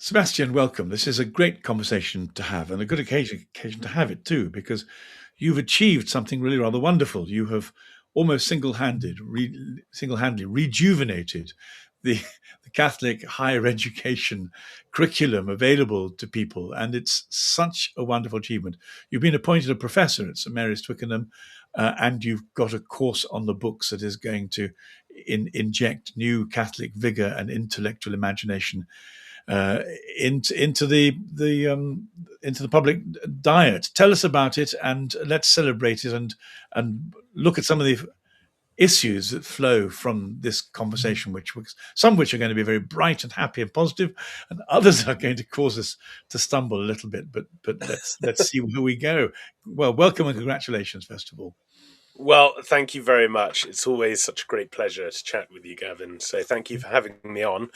Sebastian, welcome. This is a great conversation to have and a good occasion to have it too, because you've achieved something really rather wonderful. You have almost single-handedly rejuvenated the, the Catholic higher education curriculum available to people, and it's such a wonderful achievement. You've been appointed a professor at St Mary's Twickenham, and you've got a course on the books that is going to inject new Catholic vigor and intellectual imagination uh, into into the public diet. Tell us about it, and let's celebrate it, and look at some of the issues that flow from this conversation, some of which are going to be very bright and happy and positive, and others are going to cause us to stumble a little bit. But let's see where we go. Well, welcome and congratulations, first of all. Well, thank you very much. It's always such a great pleasure to chat with you, Gavin. So thank you for having me on.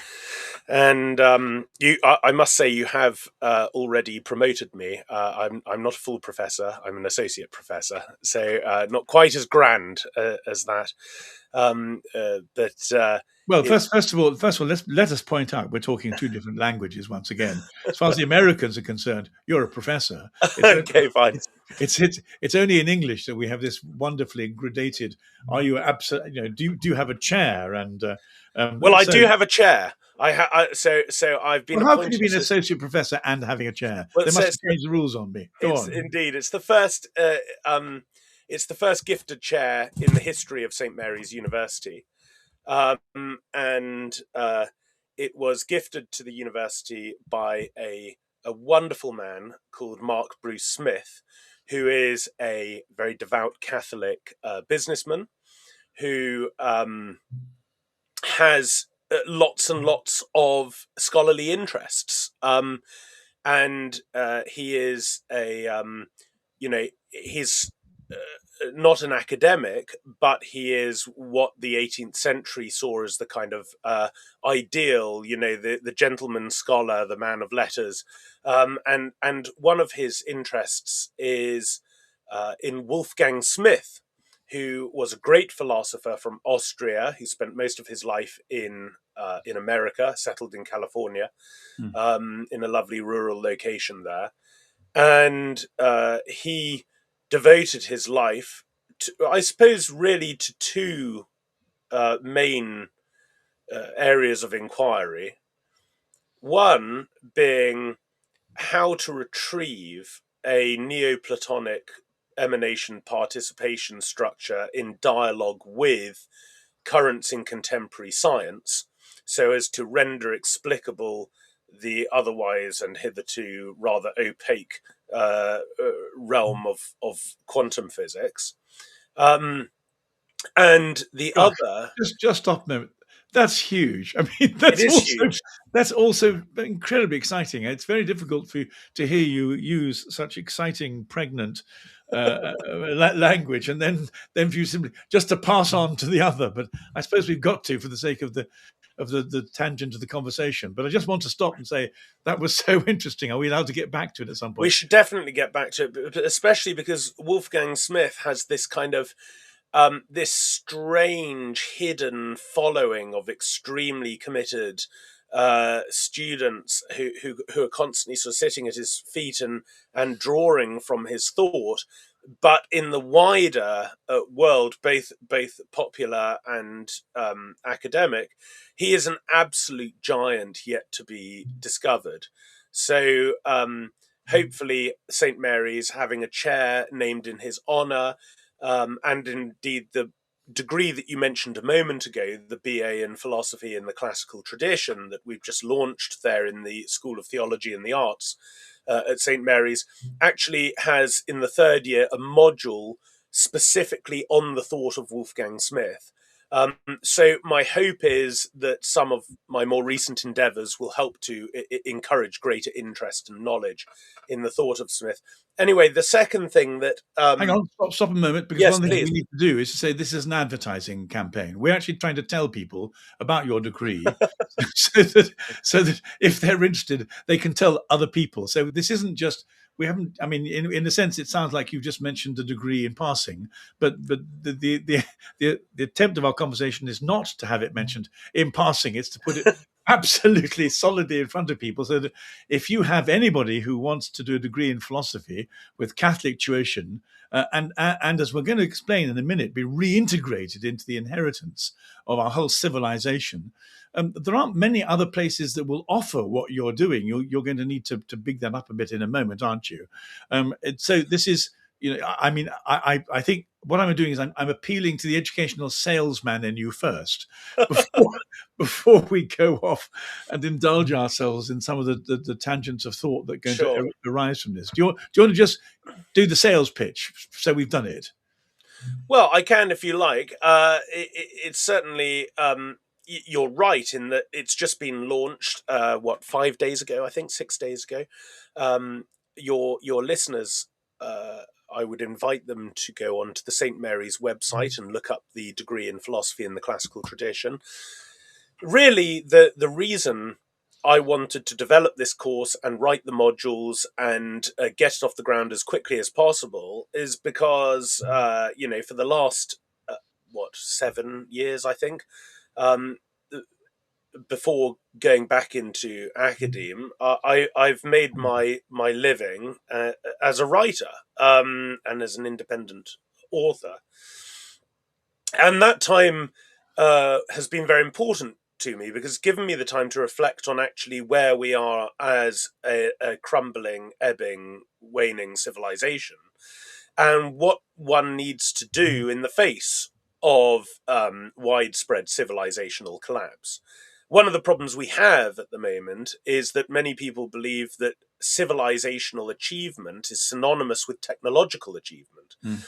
And I must say, you have already promoted me. I'm not a full professor. I'm an associate professor, so not quite as grand as that. But Well, first of all, let us point out we're talking two different languages once again. As far as the Americans are concerned, you're a professor. okay, fine. It's only in English that we have this wonderfully gradated. Are you absolutely? Do you have a chair? And well, I do have a chair. So I've been. Well, how can you be an associate professor and having a chair? Well, they must have changed the rules on me. Go on. Indeed, it's the first. It's the first gifted chair in the history of St Mary's University, and it was gifted to the university by a wonderful man called Mark Bruce Smith, who is a very devout Catholic businessman who has lots and lots of scholarly interests. And he is he's not an academic, but he is what the 18th century saw as the kind of ideal, the gentleman scholar, the man of letters. And one of his interests is in Wolfgang Smith, who was a great philosopher from Austria, who spent most of his life in America, settled in California, in a lovely rural location there. And he devoted his life to, I suppose, really to two main areas of inquiry. One being how to retrieve a Neoplatonic emanation participation structure in dialogue with currents in contemporary science, so as to render explicable the otherwise and hitherto rather opaque realm of quantum physics. And the other... Just stop a moment. That's huge. I mean, huge. That's also incredibly exciting. It's very difficult to hear you use such exciting, pregnant language, and then for you simply just to pass on to the other. But I suppose we've got to, for the sake of the tangent of the conversation. But I just want to stop and say that was so interesting. Are we allowed to get back to it at some point? We should definitely get back to it, but especially because Wolfgang Smith has this kind of this strange hidden following of extremely committed students who are constantly sort of sitting at his feet and drawing from his thought. But in the wider world, both popular and academic, he is an absolute giant yet to be discovered. So hopefully St. Mary's having a chair named in his honour, and indeed the degree that you mentioned a moment ago, the BA in Philosophy in the Classical Tradition that we've just launched there in the School of Theology and the Arts at St. Mary's, actually has in the third year a module specifically on the thought of Wolfgang Smith. So my hope is that some of my more recent endeavours will help to encourage greater interest and knowledge in the thought of Smith. Anyway, the second thing that... Hang on, stop a moment, because yes, one thing please. we need to do is to say this is an advertising campaign. We're actually trying to tell people about your degree so that if they're interested, they can tell other people. So this isn't just... We haven't. I mean, in a sense, it sounds like you've just mentioned the degree in passing, but the attempt of our conversation is not to have it mentioned in passing. It's to put it absolutely solidly in front of people, so that if you have anybody who wants to do a degree in philosophy with Catholic tuition, and as we're going to explain in a minute, be reintegrated into the inheritance of our whole civilization, there aren't many other places that will offer what you're doing. You're going to need to big that up a bit in a moment, aren't you? So this is, I mean, I think what I'm doing is I'm appealing to the educational salesman in you first, before before we go off and indulge ourselves in some of the tangents of thought that are going Sure. to arise from this. Do you want to just do the sales pitch so we've done it? Well, I can if you like. It's certainly you're right in that it's just been launched. What, 5 days ago? I think 6 days ago. Um, your listeners, I would invite them to go onto the St Mary's website and look up the degree in philosophy in the classical tradition. Really, the reason I wanted to develop this course and write the modules and get it off the ground as quickly as possible is because for the last what, 7 years, I think, um, before going back into academe, I've made my living as a writer, and as an independent author, and that time has been very important to me because it's given me the time to reflect on actually where we are as a crumbling, ebbing, waning civilization, and what one needs to do in the face of widespread civilizational collapse. One of the problems we have at the moment is that many people believe that civilizational achievement is synonymous with technological achievement. Mm.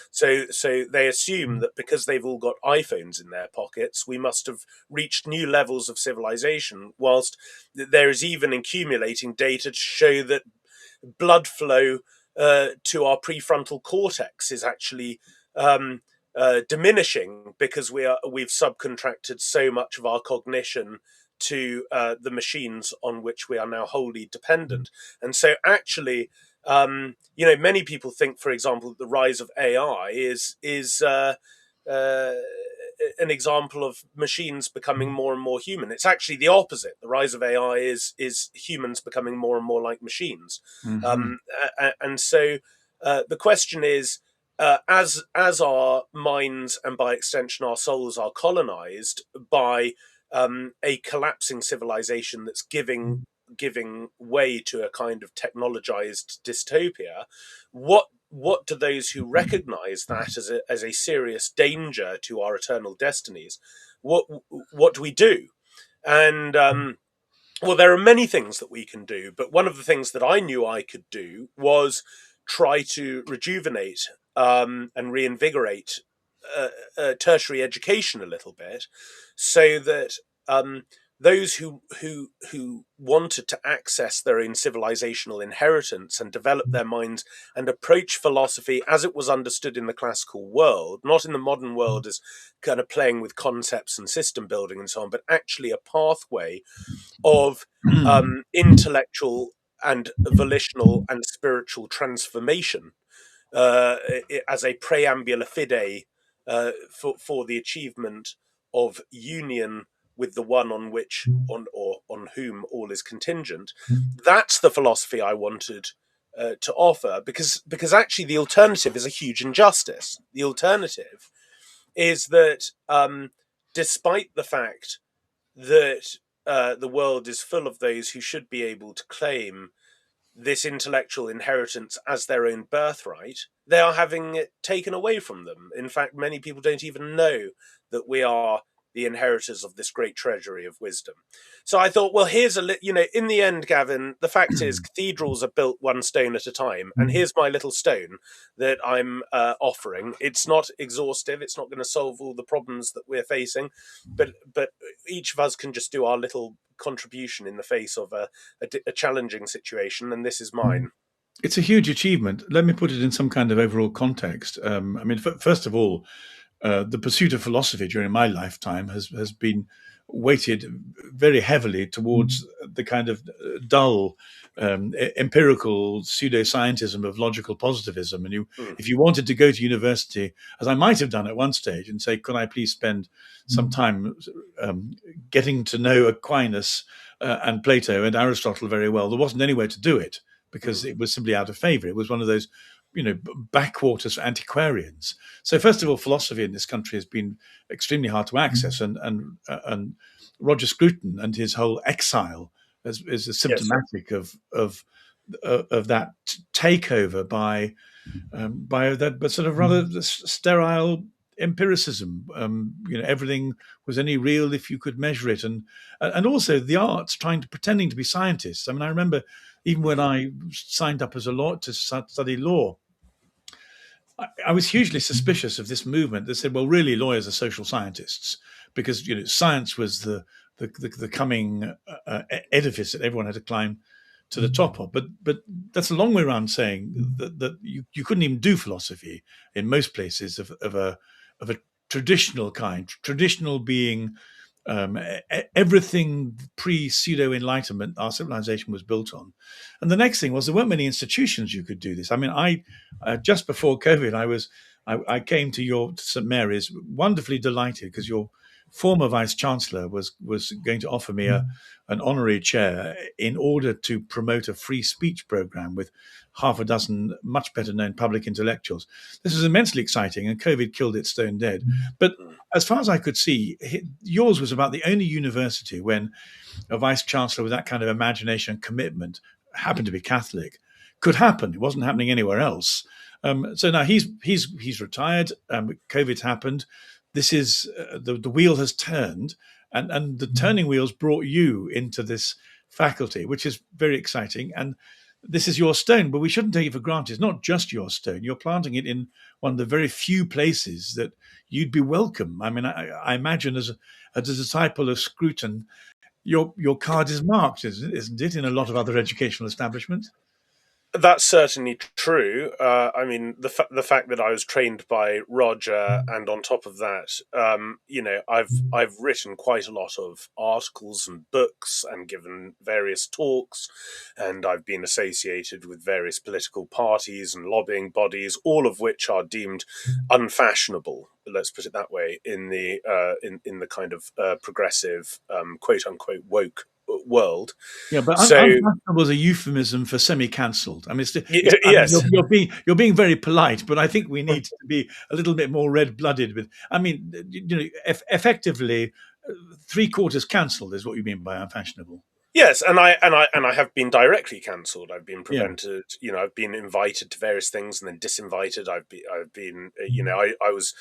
So they assume that because they've all got iPhones in their pockets, we must have reached new levels of civilization, whilst there is even accumulating data to show that blood flow to our prefrontal cortex is actually diminishing because we've subcontracted so much of our cognition to the machines on which we are now wholly dependent. And so, actually, many people think, for example, that the rise of AI is uh, an example of machines becoming more and more human. It's actually the opposite. The rise of AI is humans becoming more and more like machines. Hmm. And so the question is, as our minds and by extension our souls are colonized by a collapsing civilization that's giving way to a kind of technologized dystopia, what do those who recognize that as a serious danger to our eternal destinies, what do we do? And well, there are many things that we can do, but one of the things that I knew I could do was try to rejuvenate and reinvigorate tertiary education a little bit, so that those who wanted to access their own civilizational inheritance and develop their minds and approach philosophy as it was understood in the classical world, not in the modern world as kind of playing with concepts and system building and so on, but actually a pathway of intellectual and volitional and spiritual transformation uh, as a preambula fide for the achievement of union with the one on which on whom all is contingent. That's the philosophy I wanted to offer, because actually the alternative is a huge injustice. The alternative is that despite the fact that the world is full of those who should be able to claim this intellectual inheritance as their own birthright, they are having it taken away from them. In fact, many people don't even know that we are the inheritors of this great treasury of wisdom. So I thought, well, here's in the end, Gavin, the fact is cathedrals are built one stone at a time. And here's my little stone that I'm offering. It's not exhaustive. It's not going to solve all the problems that we're facing, but each of us can just do our little contribution in the face of a challenging situation, and this is mine. It's a huge achievement. Let me put it in some kind of overall context. I mean, first of all, the pursuit of philosophy during my lifetime has been weighted very heavily towards the kind of dull, empirical pseudoscientism of logical positivism. And mm, if you wanted to go to university, as I might have done at one stage, and say, "Could I please spend some time getting to know Aquinas and Plato and Aristotle very well?" There wasn't anywhere to do it because mm. it was simply out of favor. It was one of those, backwaters for antiquarians. So first of all, philosophy in this country has been extremely hard to access, and Roger Scruton and his whole exile is a Yes. symptomatic of that takeover by that, but sort of rather sterile empiricism. Everything was only real if you could measure it, and also the arts pretending to be scientists. I mean, I remember even when Mm, I signed up as a law to study law, I was hugely suspicious of this movement that said, "Well, really, lawyers are social scientists," because science was the coming edifice that everyone had to climb to the top of. But that's a long way around saying that you couldn't even do philosophy in most places of a traditional kind. Traditional being everything pre pseudo enlightenment our civilization was built on. And the next thing was there weren't many institutions you could do this. I mean, I just before COVID, I came to St Mary's, wonderfully delighted because your former vice chancellor was going to offer me an honorary chair in order to promote a free speech program with half a dozen much better known public intellectuals. This was immensely exciting, and COVID killed it stone dead. But mm. as far as I could see, yours was about the only university when a vice chancellor with that kind of imagination and commitment, happened to be Catholic, could happen. It wasn't happening anywhere else. So now he's retired. COVID's happened. This is the wheel has turned, and the turning wheels brought you into this faculty, which is very exciting. And this is your stone, but we shouldn't take it for granted. It's not just your stone. You're planting it in one of the very few places that you'd be welcome. I mean, I imagine as a disciple of Scruton, your card is marked, isn't it, in a lot of other educational establishments? That's certainly true. I mean, the fact that I was trained by Roger, and on top of that, I've written quite a lot of articles and books, and given various talks, and I've been associated with various political parties and lobbying bodies, all of which are deemed unfashionable. Let's put it that way, in the kind of progressive, quote unquote, woke world. Yeah, but So unfashionable is a euphemism for semi-cancelled. I mean, I mean, yes. you're being very polite, but I think we need to be a little bit more red-blooded with. I mean, effectively, three quarters cancelled is what you mean by unfashionable. Yes, and I have been directly cancelled. I've been Yeah, prevented. I've been invited to various things and then disinvited. I've been. I was,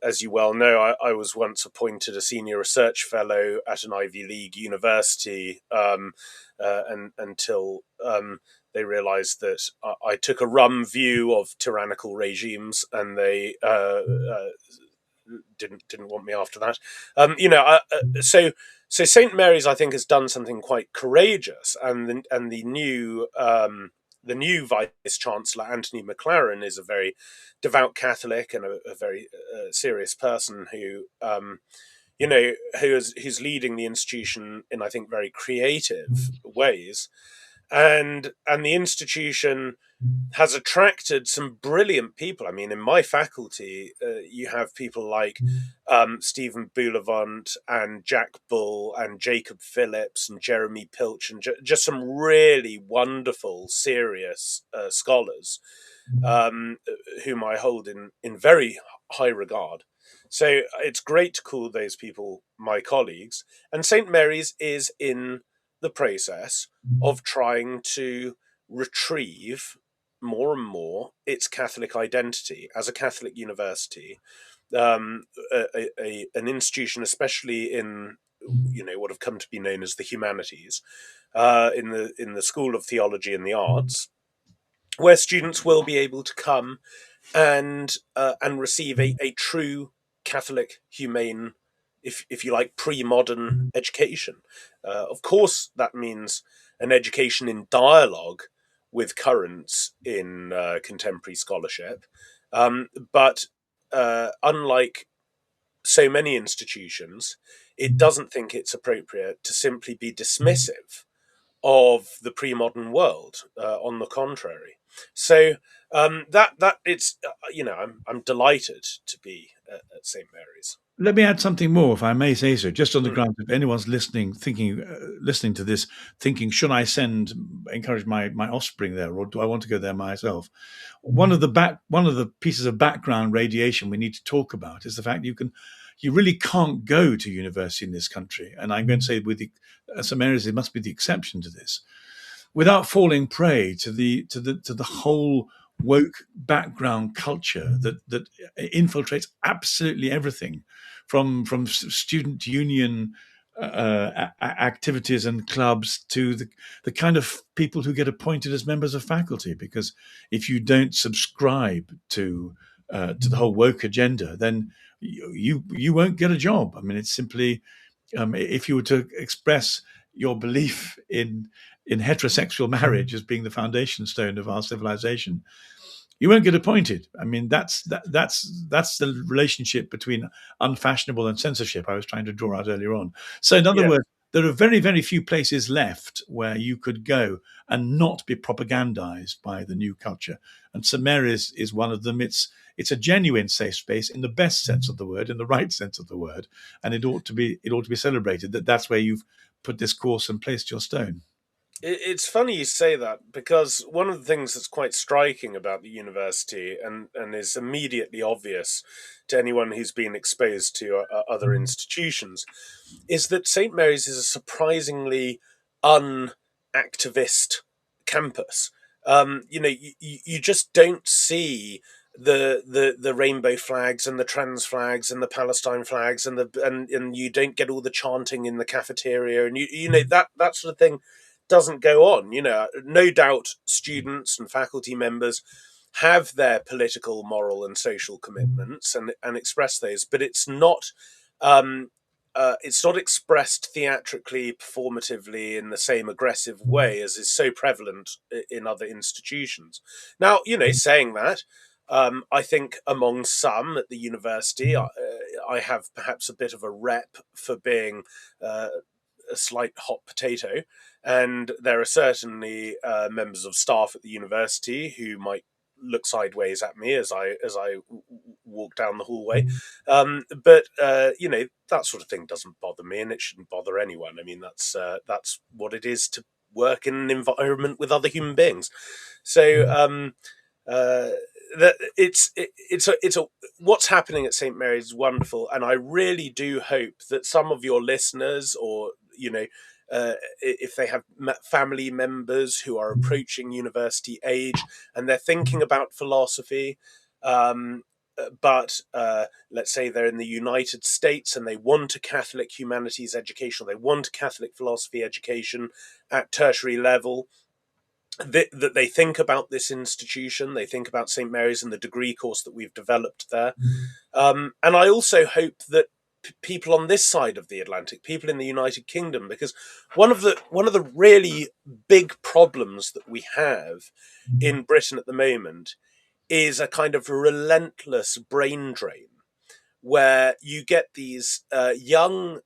as you well know, I was once appointed a senior research fellow at an Ivy League university, and until they realised that I took a rum view of tyrannical regimes, and they didn't want me after that. So St Mary's, I think, has done something quite courageous, and the new vice chancellor Anthony McLaren is a very devout Catholic and a very serious person who's leading the institution in, I think, very creative ways, and the institution has attracted some brilliant people. I mean, in my faculty, you have people like Stephen Bullivant and Jack Bull and Jacob Phillips and Jeremy Pilch, and just some really wonderful, serious scholars, um, whom I hold in very high regard. So it's great to call those people my colleagues. And St. Mary's is in the process of trying to retrieve more and more its Catholic identity as a Catholic university, an institution, especially in what have come to be known as the humanities, in the School of Theology and the Arts, where students will be able to come and receive a true Catholic, humane, if you like, pre-modern education. Of course, that means an education in dialogue with currents in contemporary scholarship, but unlike so many institutions, it doesn't think it's appropriate to simply be dismissive of the pre-modern world. On the contrary, so that it's I'm delighted to be at St Mary's. Let me add something more, if I may say so, just on the Mm, grounds if anyone's listening, listening to this, thinking, should I encourage my offspring there, or do I want to go there myself? One of the pieces of background radiation we need to talk about is the fact you really can't go to university in this country, and I'm going to say some areas it must be the exception to this, without falling prey to the whole woke background culture that infiltrates absolutely everything, from student union activities and clubs to the kind of people who get appointed as members of faculty. Because if you don't subscribe to the whole woke agenda, then you won't get a job. I mean, it's simply if you were to express your belief in heterosexual marriage as being the foundation stone of our civilization, you won't get appointed. I mean, that's the relationship between unfashionable and censorship I was trying to draw out earlier on. So, in other yeah. words, there are very, very few places left where you could go and not be propagandized by the new culture. And St Mary's is one of them. It's a genuine safe space in the best sense of the word, in the right sense of the word, and it ought to be celebrated that that's where you've put this course and placed your stone. It's funny you say that, because one of the things that's quite striking about the university, and is immediately obvious to anyone who's been exposed to other institutions, is that St Mary's is a surprisingly unactivist campus. You just don't see the rainbow flags and the trans flags and the Palestine flags and you don't get all the chanting in the cafeteria, and that sort of thing doesn't go on. No doubt students and faculty members have their political, moral, and social commitments and express those, but um, it's not expressed theatrically, performatively in the same aggressive way as is so prevalent in other institutions. Now, saying that, I think among some at the university, I have perhaps a bit of a rep for being uh, a slight hot potato, and there are certainly members of staff at the university who might look sideways at me as I walk down the hallway. But that sort of thing doesn't bother me, and it shouldn't bother anyone. I mean, that's what it is to work in an environment with other human beings. So uh, that it's a what's happening at St Mary's is wonderful, and I really do hope that some of your listeners, or if they have family members who are approaching university age and they're thinking about philosophy, but let's say they're in the United States and they want a Catholic humanities education, or they want a Catholic philosophy education at tertiary level, that they think about this institution, they think about St Mary's and the degree course that we've developed there. And I also hope that people on this side of the Atlantic, people in the United Kingdom, because one of the really big problems that we have in Britain at the moment is a kind of relentless brain drain, where you get these young,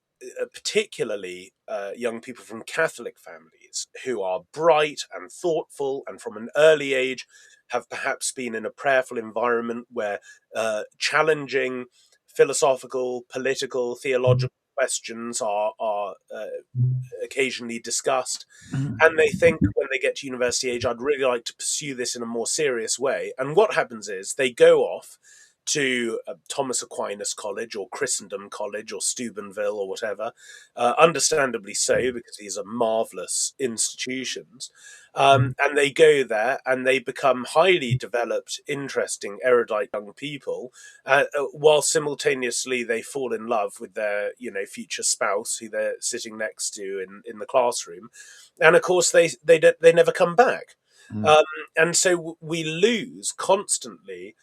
particularly young people from Catholic families who are bright and thoughtful, and from an early age have perhaps been in a prayerful environment where challenging philosophical, political, theological questions are occasionally discussed. And they think when they get to university age, I'd really like to pursue this in a more serious way. And what happens is they go off to Thomas Aquinas College or Christendom College or Steubenville or whatever, understandably so, because these are marvelous institutions. And they go there and they become highly developed, interesting, erudite young people, while simultaneously they fall in love with their, future spouse who they're sitting next to in the classroom. And of course, they never come back. Mm. Um, and so we lose constantly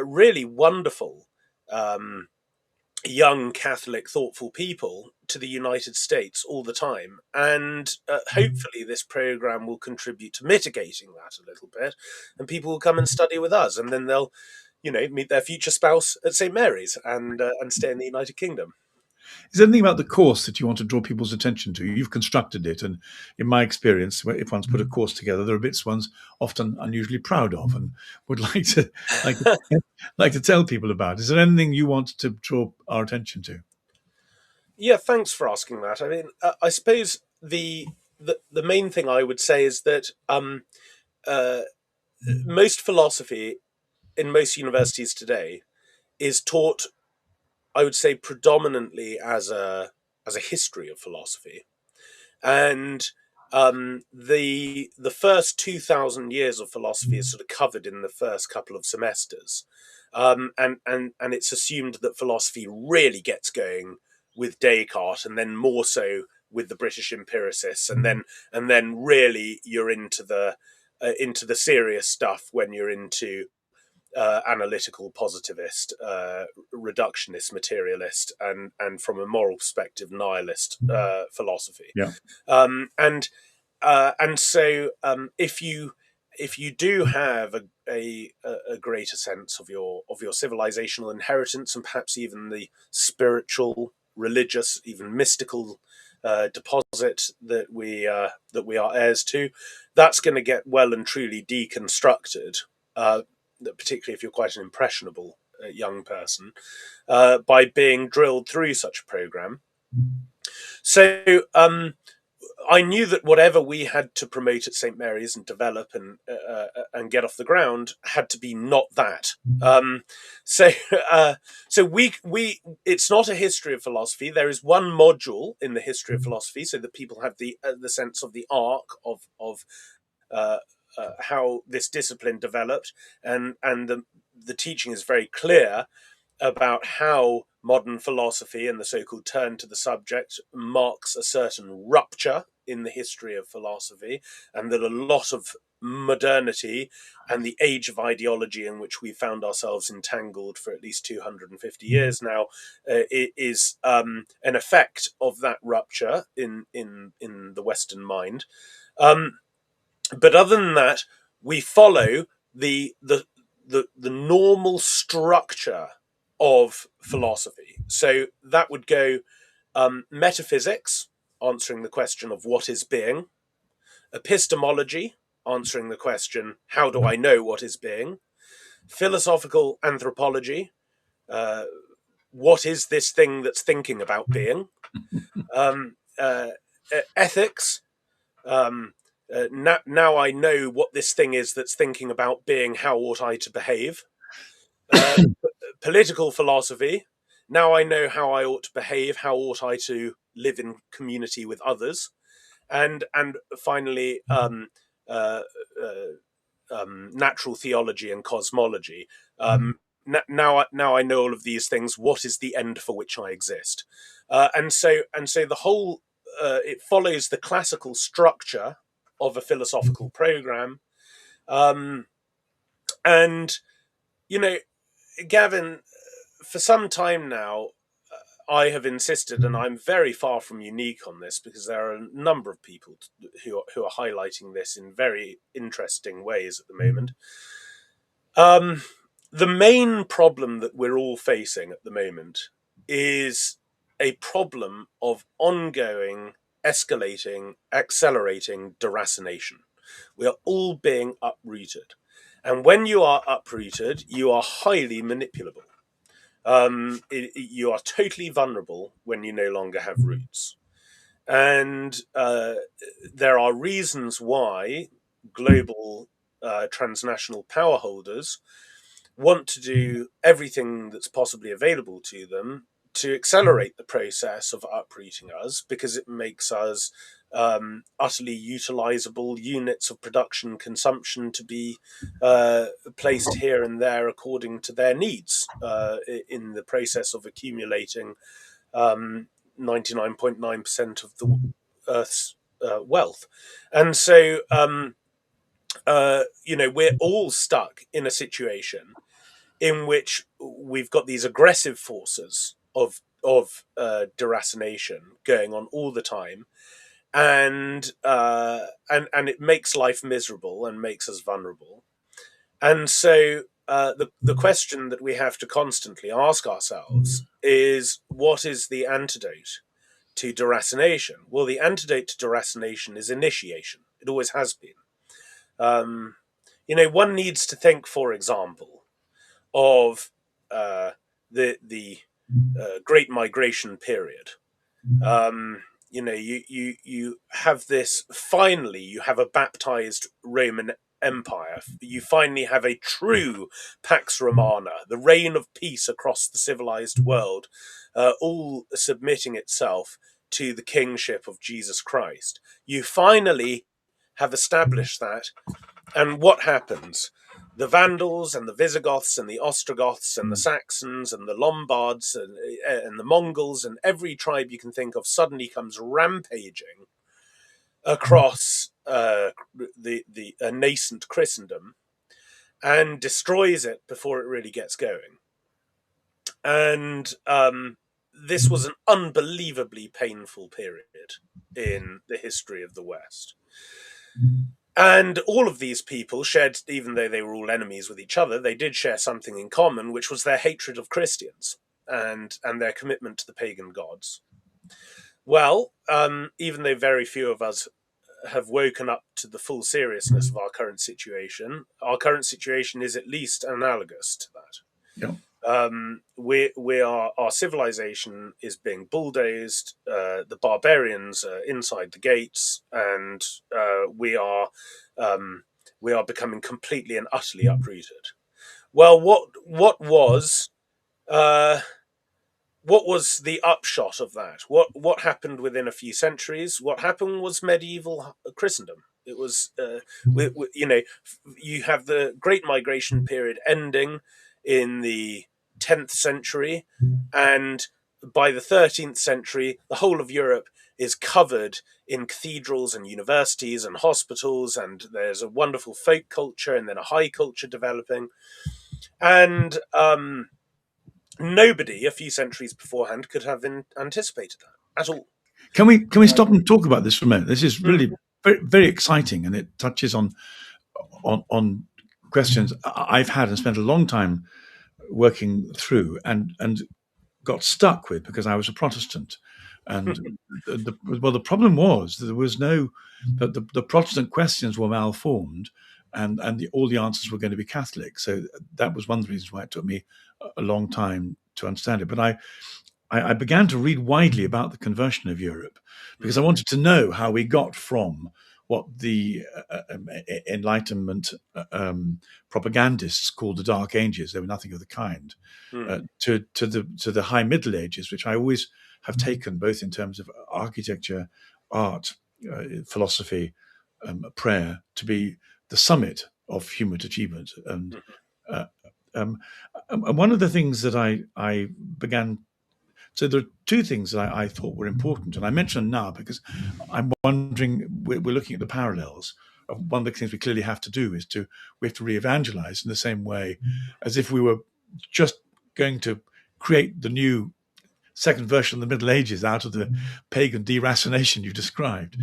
really wonderful um, young Catholic, thoughtful people to the United States all the time. And hopefully, this program will contribute to mitigating that a little bit. And people will come and study with us, and then they'll, meet their future spouse at St Mary's and stay in the United Kingdom. Is there anything about the course that you want to draw people's attention to? You've constructed it, and in my experience, if one's put a course together, there are bits one's often unusually proud of and would like to, like to tell people about. Is there anything you want to draw our attention to? Yeah, thanks for asking that. I mean, I suppose the main thing I would say is that uh, most philosophy in most universities today is taught, I would say, predominantly as a history of philosophy, and the first 2,000 years of philosophy is sort of covered in the first couple of semesters, and it's assumed that philosophy really gets going with Descartes, and then more so with the British empiricists, and then really you're into the serious stuff when you're into analytical positivist, reductionist, materialist, and from a moral perspective, nihilist philosophy. Yeah. And so if you do have a greater sense of your civilizational inheritance, and perhaps even the spiritual, religious, even mystical deposit that we are heirs to, that's going to get well and truly deconstructed. Particularly if you're quite an impressionable young person, by being drilled through such a program. So I knew that whatever we had to promote at St Mary's and develop and get off the ground had to be not that. So so we it's not a history of philosophy. There is one module in the history of philosophy, so that people have the sense of the arc of uh, how this discipline developed, and the teaching is very clear about how modern philosophy and the so-called turn to the subject marks a certain rupture in the history of philosophy, and that a lot of modernity and the age of ideology in which we found ourselves entangled for at least 250 years now is an effect of that rupture in the Western mind. Um, but other than that, we follow the normal structure of philosophy. So that would go metaphysics, answering the question of what is being; epistemology, answering the question how do I know what is being; philosophical anthropology, uh, what is this thing that's thinking about being; um, ethics, now I know what this thing is that's thinking about being, how ought I to behave; uh, political philosophy, now I know how I ought to behave, how ought I to live in community with others; and finally, uh, natural theology and cosmology. Now I know all of these things. What is the end for which I exist? And so the whole it follows the classical structure of a philosophical program. Um, and you know, Gavin, for some time now, I have insisted, and I'm very far from unique on this, because there are a number of people who are highlighting this in very interesting ways at the moment. Um, the main problem that we're all facing at the moment is a problem of ongoing, escalating, accelerating deracination. We are all being uprooted. And when you are uprooted, you are highly manipulable. You are totally vulnerable when you no longer have roots. And there are reasons why global transnational power holders want to do everything that's possibly available to them to accelerate the process of uprooting us, because it makes us utterly utilizable units of production consumption to be placed here and there according to their needs, in the process of accumulating 99.9% of the Earth's wealth. And so, we're all stuck in a situation in which we've got these aggressive forces of deracination going on all the time, and it makes life miserable and makes us vulnerable. And so the question that we have to constantly ask ourselves is, what is the antidote to deracination? Well, the antidote to deracination is initiation. It always has been. Um, one needs to think, for example, of the Great Migration period. You have this. Finally, you have a baptized Roman Empire. You finally have a true Pax Romana, the reign of peace across the civilized world, all submitting itself to the kingship of Jesus Christ. You finally have established that, and what happens? The Vandals and the Visigoths and the Ostrogoths and the Saxons and the Lombards and the Mongols and every tribe you can think of suddenly comes rampaging across the nascent Christendom and destroys it before it really gets going. And this was an unbelievably painful period in the history of the West. And all of these people shared, even though they were all enemies with each other, they did share something in common, which was their hatred of Christians and their commitment to the pagan gods. Well, even though very few of us have woken up to the full seriousness of our current situation is at least analogous to that. Yeah. Our civilization is being bulldozed. The barbarians are inside the gates, and we are becoming completely and utterly uprooted. Well, what was the upshot of that? What happened within a few centuries? What happened was medieval Christendom. It was, you have the Great Migration period ending in the 10th century, and by the 13th century, the whole of Europe is covered in cathedrals and universities and hospitals, and there's a wonderful folk culture and then a high culture developing. And nobody a few centuries beforehand could have anticipated that at all. Can we stop and talk about this for a moment? This is really very, very exciting, and it touches on questions I've had and spent a long time working through and got stuck with because I was a Protestant. And the problem was that there was that the Protestant questions were malformed, and all the answers were going to be Catholic. So that was one of the reasons why it took me a long time to understand it. But I began to read widely about the conversion of Europe because I wanted to know how we got from what the Enlightenment propagandists called the Dark Ages. They were nothing of the kind. To the High Middle Ages, which I always have taken both in terms of architecture, art, philosophy, prayer, to be the summit of human achievement. And one of the things that I began. So there are two things that I thought were important, and I mention them now because I'm wondering, we're looking at the parallels. One of the things we clearly have to do is we have to re-evangelize in the same way as if we were just going to create the new second version of the Middle Ages out of the pagan deracination you described.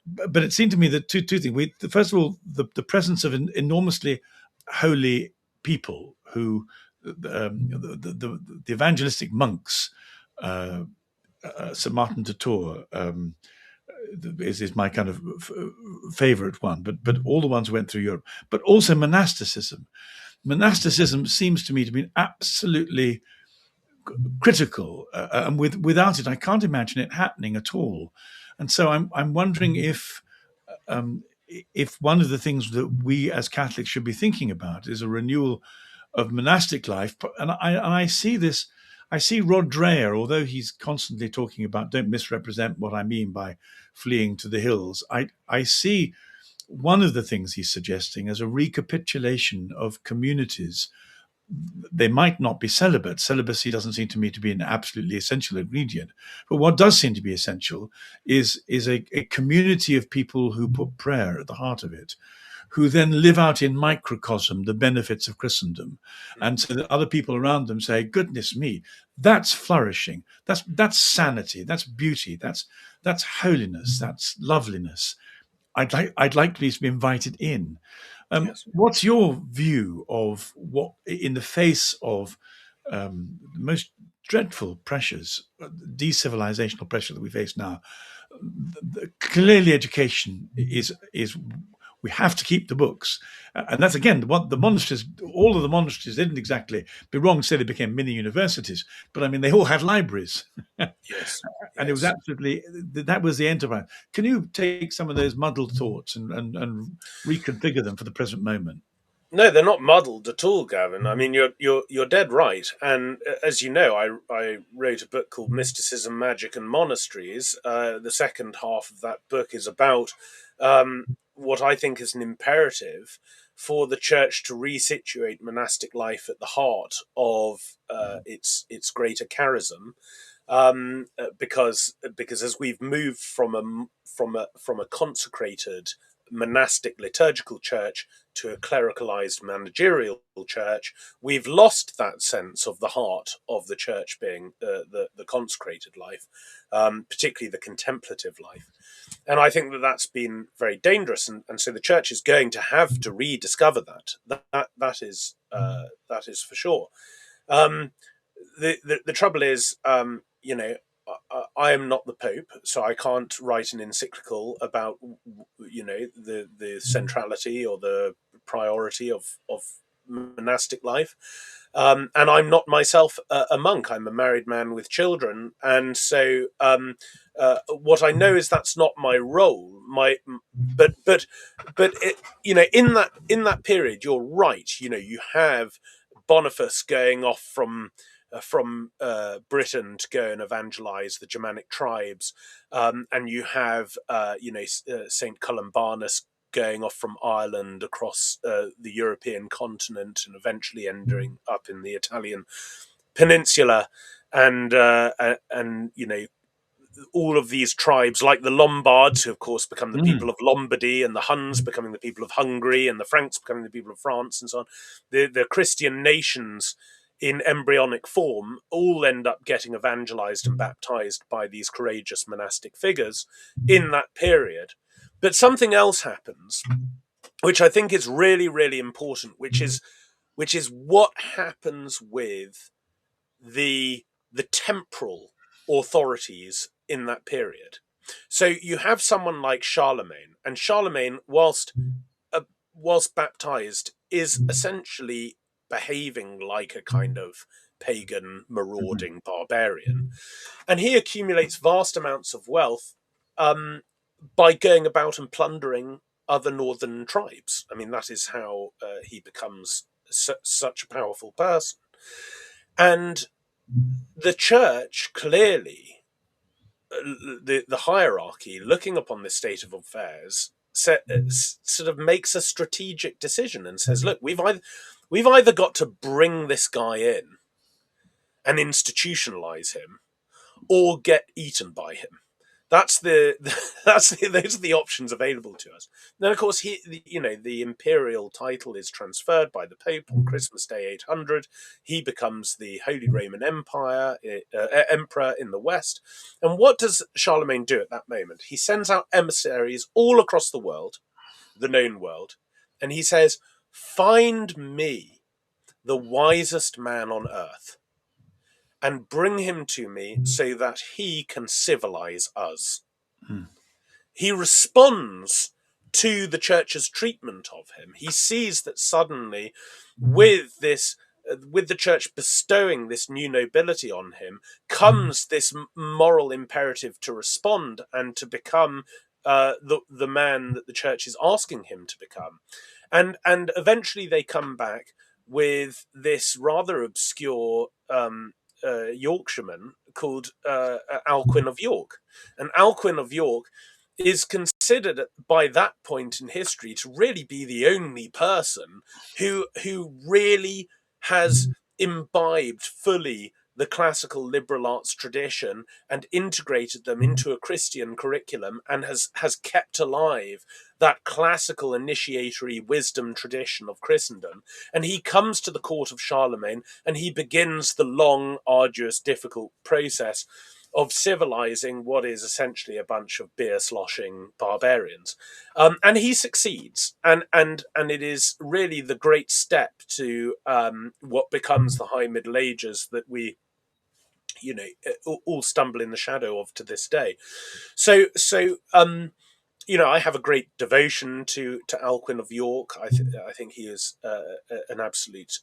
But it seemed to me that two things. First of all, the presence of an enormously holy people who the evangelistic monks. St. Martin de Tours is my kind of favorite one, but all the ones who went through Europe, but also monasticism. Monasticism seems to me to be absolutely critical, and without it, I can't imagine it happening at all. And so I'm wondering if one of the things that we as Catholics should be thinking about is a renewal of monastic life, and I see this. I see Rod Dreher, although he's constantly talking about don't misrepresent what I mean by fleeing to the hills. I see one of the things he's suggesting as a recapitulation of communities. They might not be celibate. Celibacy doesn't seem to me to be an absolutely essential ingredient. But what does seem to be essential is a community of people who put prayer at the heart of it, who then live out in microcosm the benefits of Christendom. And so that other people around them say, goodness me, that's flourishing. That's sanity. That's beauty. That's holiness. That's loveliness. I'd like to be invited in. Yes. What's your view of what, in the face of the most dreadful pressures, decivilizational pressure that we face now? Clearly, education is we have to keep the books, and that's again what the monasteries. All of the monasteries didn't exactly be wrong to say they became mini universities, but I mean they all had libraries, Yes. and it was Yes. absolutely that was the enterprise. Can you take some of those muddled thoughts and reconfigure them for the present moment? No, they're not muddled at all, Gavin. I mean, you're dead right. And as you know, I wrote a book called Mysticism, Magic, and Monasteries. The second half of that book is about what I think is an imperative for the church to resituate monastic life at the heart of its greater charism, because as we've moved from a consecrated monastic liturgical church to a clericalized managerial church, we've lost that sense of the heart of the church being the consecrated life, particularly the contemplative life. And I think that that's been very dangerous, and so the church is going to have to rediscover that. That is for sure. Um, the trouble is, I am not the Pope, so I can't write an encyclical about the centrality or the priority of monastic life. And I'm not myself a monk. I'm a married man with children, and so what I know is that's not my role. But in that period, you're right. You have Boniface going off from Britain to go and evangelize the Germanic tribes, and you have Saint Columbanus going off from Ireland across the European continent and eventually ending up in the Italian peninsula, and all of these tribes, like the Lombards, who of course become the Mm. people of Lombardy, and the Huns becoming the people of Hungary, and the Franks becoming the people of France, and so on. The Christian nations in embryonic form all end up getting evangelized and baptized by these courageous monastic figures in that period. But something else happens, which I think is really, really important, which is what happens with the the temporal authorities in that period. So you have someone like Charlemagne, and Charlemagne, uh, whilst baptized, is essentially behaving like a kind of pagan, Mhm. marauding barbarian, and he accumulates vast amounts of wealth by going about and plundering other northern tribes. I mean, that is how he becomes such a powerful person. And the church clearly, the hierarchy, looking upon this state of affairs, sort of makes a strategic decision and says, "Look, we've either got to bring this guy in and institutionalize him, or get eaten by him." That's the those are the options available to us. Then, of course, the imperial title is transferred by the Pope on Christmas Day 800. He becomes the Holy Roman Empire emperor in the West. And what does Charlemagne do at that moment? He sends out emissaries all across the world, the known world, and he says, "Find me the wisest man on earth, and bring him to me so that he can civilize us." Mm. He responds to the church's treatment of him. He sees that suddenly, with this, with the church bestowing this new nobility on him, comes this moral imperative to respond and to become the man that the church is asking him to become. And eventually they come back with this rather obscure Yorkshireman called Alcuin of York. And Alcuin of York is considered by that point in history to really be the only person who really has imbibed fully the classical liberal arts tradition and integrated them into a Christian curriculum, and has kept alive that classical initiatory wisdom tradition of Christendom. And he comes to the court of Charlemagne, and he begins the long, arduous, difficult process of civilizing what is essentially a bunch of beer sloshing barbarians, and he succeeds, and it is really the great step to what becomes the High Middle Ages that we, you know, all stumble in the shadow of to this day. So you know, I have a great devotion to Alcuin of York. I think he is an absolute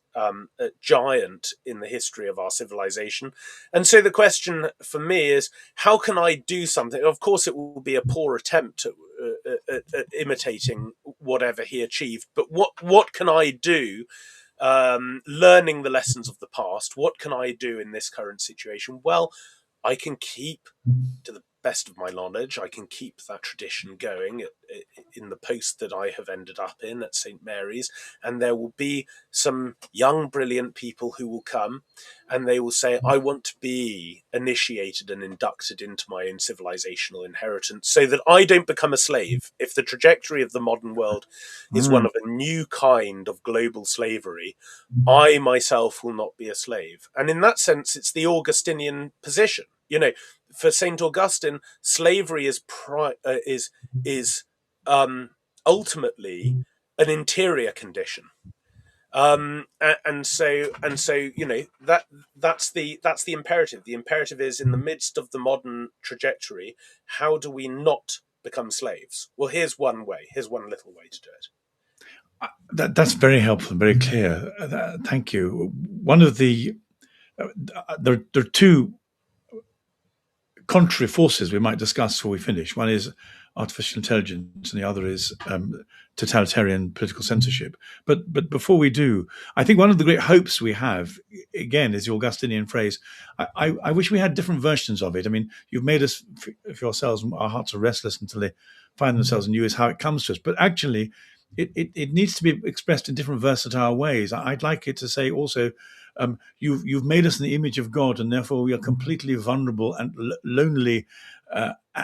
giant in the history of our civilization. And so the question for me is, how can I do something? Of course, it will be a poor attempt at imitating whatever he achieved, but what can I do? Learning the lessons of the past. What can I do in this current situation? Well, I can keep, to the best of my knowledge, I can keep that tradition going in the post that I have ended up in at St. Mary's. And there will be some young, brilliant people who will come and they will say, I want to be initiated and inducted into my own civilizational inheritance so that I don't become a slave. If the trajectory of the modern world is one Mm. of a new kind of global slavery, I myself will not be a slave. And in that sense, it's the Augustinian position. You know, for Saint Augustine, slavery is ultimately an interior condition. And so you know that's the imperative. The imperative is, in the midst of the modern trajectory, how do we not become slaves? Well, here's one way. Here's one little way to do it. That's very helpful, very clear. Thank you. One of the there are two contrary forces we might discuss before we finish. One is artificial intelligence, and the other is totalitarian political censorship. But before we do, I think one of the great hopes we have, again, is the Augustinian phrase. I wish we had different versions of it. I mean, you've made us for yourselves, our hearts are restless until they find themselves in you, is how it comes to us. But actually, it needs to be expressed in different versatile ways. I'd like it to say also, you've made us in the image of God, and therefore we are completely vulnerable and lonely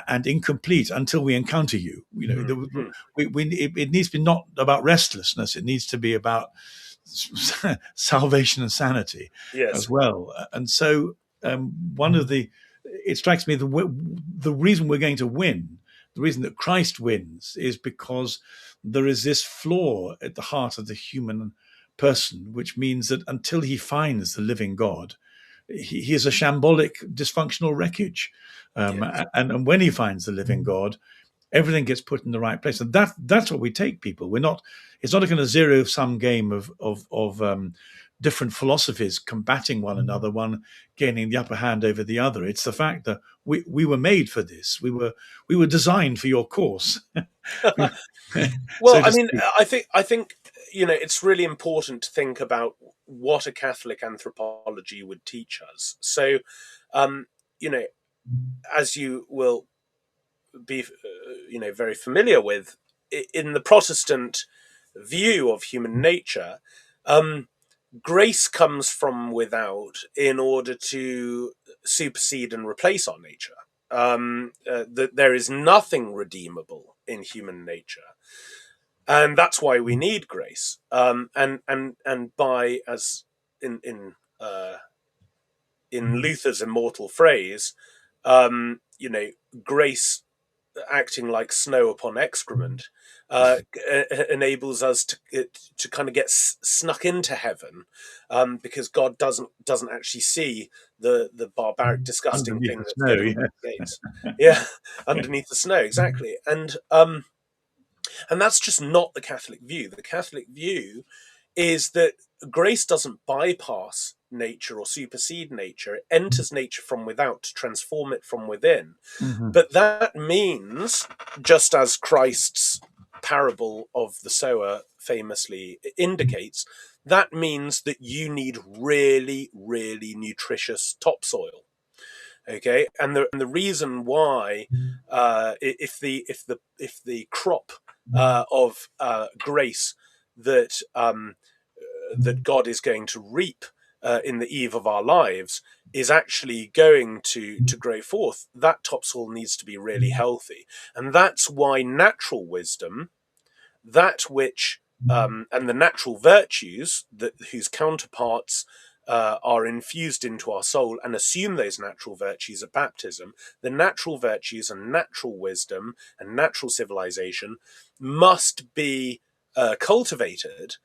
and incomplete until we encounter you. You know, Mm-hmm. it needs to be not about restlessness; it needs to be about salvation and sanity Yes. as well. And so, one of the it strikes me the reason we're going to win, the reason that Christ wins, is because there is this flaw at the heart of the human person, which means that until he finds the living God, he is a shambolic, dysfunctional wreckage. Yes. And when he finds the living God, everything gets put in the right place. And that's what we take people. We're not. It's not a kind of zero sum game of different philosophies combating one another, one gaining the upper hand over the other. It's the fact that we were made for this. We were designed for your course, Well, so I to mean, speak. I think you know it's really important to think about what a Catholic anthropology would teach us. So, um, you know, as you will be, you know, very familiar with, in the Protestant view of human nature, um, grace comes from without in order to supersede and replace our nature. That there is nothing redeemable in human nature, and that's why we need grace. And by, as uh, in Luther's immortal phrase, you know, grace acting like snow upon excrement enables us to kind of get snuck into heaven, because God doesn't actually see the barbaric, disgusting Underneath thing the that's snow, getting yeah. through the gates. Yeah, underneath the snow, exactly. And that's just not the Catholic view. The Catholic view is that grace doesn't bypass nature or supersede nature. It enters nature from without to transform it from within. Mhm. But that means, just as Christ's parable of the sower famously indicates, that means that you need really, really nutritious topsoil. Okay, and the reason why, if the crop of grace that that God is going to reap in the eve of our lives is actually going to grow forth, that topsoil needs to be really healthy, and that's why natural wisdom, that which and the natural virtues that whose counterparts are infused into our soul and assume those natural virtues at baptism, the natural virtues and natural wisdom and natural civilization must be cultivated,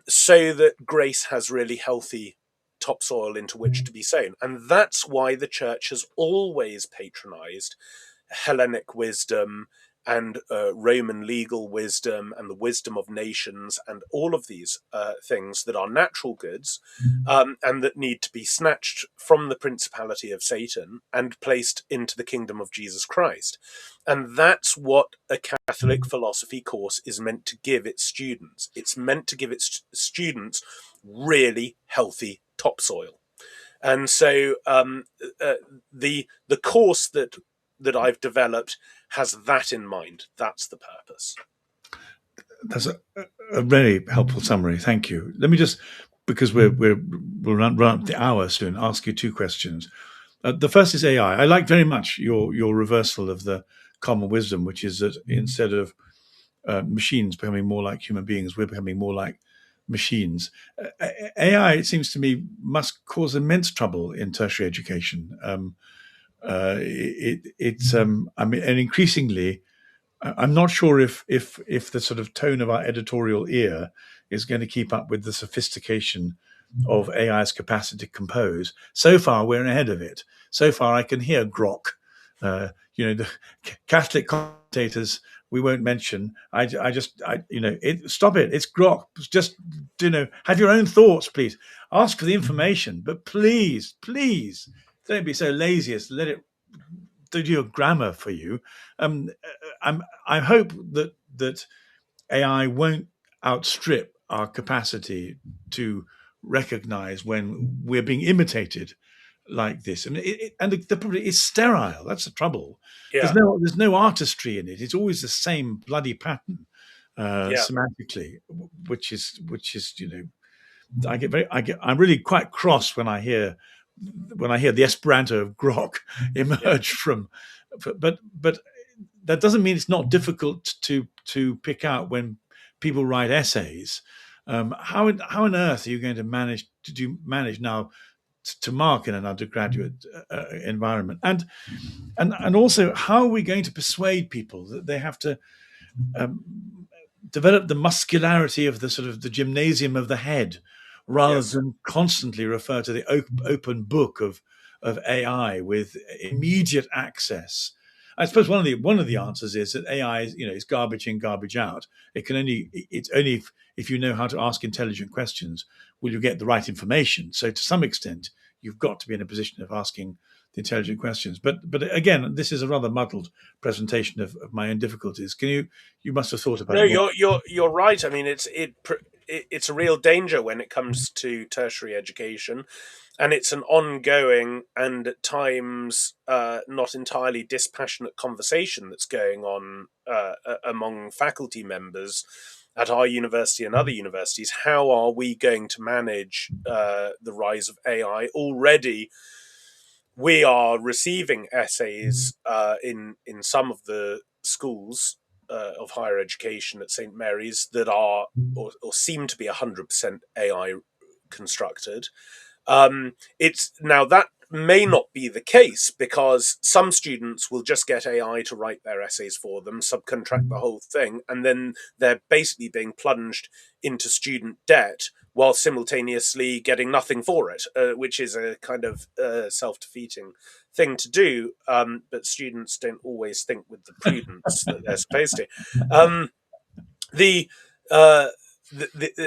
so that grace has really healthy topsoil into which to be sown. And that's why the church has always patronized Hellenic wisdom and Roman legal wisdom and the wisdom of nations and all of these things that are natural goods, and that need to be snatched from the principality of Satan and placed into the kingdom of Jesus Christ. And that's what a Catholic philosophy course is meant to give its students. It's meant to give its students really healthy topsoil. And so the course that I've developed has that in mind. That's the purpose. That's a very helpful summary. Thank you. Let me just, because we'll run up the hour soon, ask you two questions. The first is AI. I like very much your reversal of the common wisdom, which is that instead of machines becoming more like human beings, we're becoming more like machines. AI, it seems to me, must cause immense trouble in tertiary education. I mean, and increasingly, I'm not sure if the sort of tone of our editorial ear is going to keep up with the sophistication of AI's capacity to compose. So far, we're ahead of it. So far, I can hear grok. The Catholic commentators we won't mention. Stop it. It's grok. Just have your own thoughts, please. Ask for the information, but please, please don't be so lazy as to let it do your grammar for you. I hope that AI won't outstrip our capacity to recognize when we're being imitated like this. And the problem is sterile. That's the trouble. Yeah, There's no artistry in it. It's always the same bloody pattern yeah, semantically, which is I'm really quite cross when I hear the Esperanto of grok yeah. emerge from, but that doesn't mean it's not difficult to pick out when people write essays. How on earth are you going to manage now to mark in an undergraduate environment, and also how are we going to persuade people that they have to um, develop the muscularity of the sort of the gymnasium of the head, rather Yes. than constantly refer to the open book of AI with immediate access. I suppose one of the answers is that AI is garbage in, garbage out. It's only if you know how to ask intelligent questions will you get the right information. So to some extent, you've got to be in a position of asking the intelligent questions. But again, this is a rather muddled presentation of my own difficulties. You must have thought about No, it more. you're right. I mean, it's a real danger when it comes to tertiary education, and it's an ongoing and at times not entirely dispassionate conversation that's going on among faculty members at our university and other universities. How are we going to manage the rise of AI? Already, we are receiving essays in some of the schools of higher education at St Mary's that are or seem to be 100% AI constructed. It's now that may not be the case because some students will just get AI to write their essays for them, subcontract the whole thing, and then they're basically being plunged into student debt while simultaneously getting nothing for it, which is a kind of self-defeating thing to do. But students don't always think with the prudence that they're supposed to. Um, the uh,